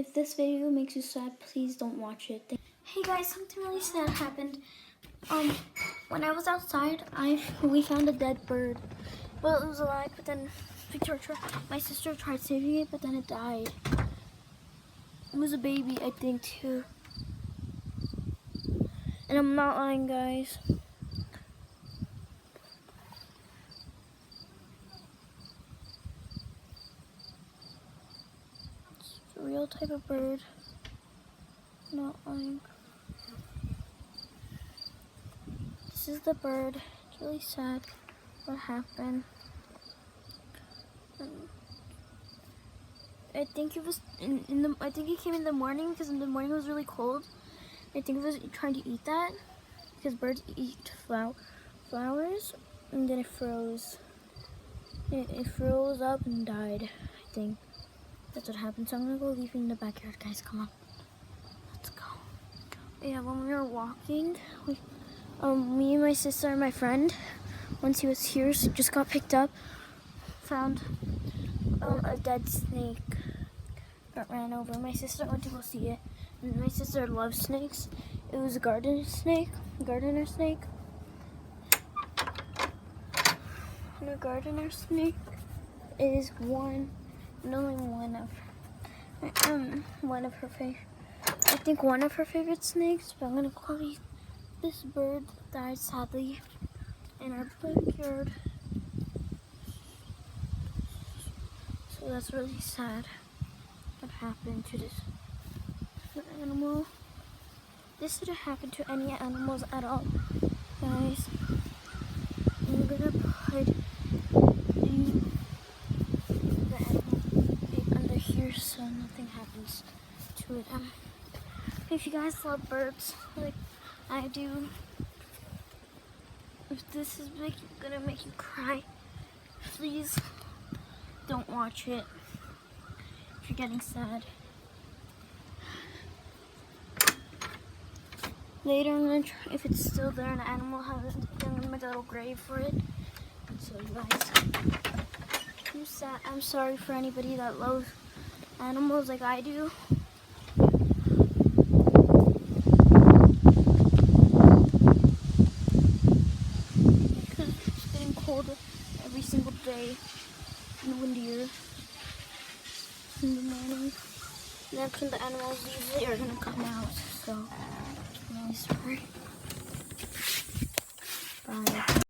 If this video makes you sad, please don't watch it. Hey guys, something really sad happened. When I was outside, we found a dead bird. Well, it was alive, but then my sister tried saving it, but then it died. It was a baby, I think, too. And I'm not lying, guys. It's a real type of bird. Not lying. This is the bird. It's really sad what happened. I think it was I think it came in the morning because in the morning it was really cold. I think it was trying to eat that because birds eat flowers, and then it froze. It froze up and died. I think that's what happened. So I'm gonna go leave it in the backyard, guys. Come on, let's go. Yeah, when we were walking, me and my sister and my friend, once he was here, so just got picked up, found a dead snake that ran over. My sister went to go see it, and my sister loves snakes. It was a gardener snake. And a gardener snake is one and only one of her favorite. I think one of her favorite snakes. But I'm gonna call you. This bird died sadly in our backyard. So that's really sad. What happened to this animal? This didn't happen to any animals at all, guys. I'm gonna put the animal under here so nothing happens to it. If you guys love birds like I do, if this is gonna make you cry, please don't watch it if you're getting sad. Later I'm gonna try, if it's still there and the animal hasn't, I'm gonna make a little grave for it. So you guys, I'm sorry for anybody that loves animals like I do. Because it's getting colder every single day and windier in the morning. And that's when the animals usually are gonna come out. So I'm really sorry. Bye.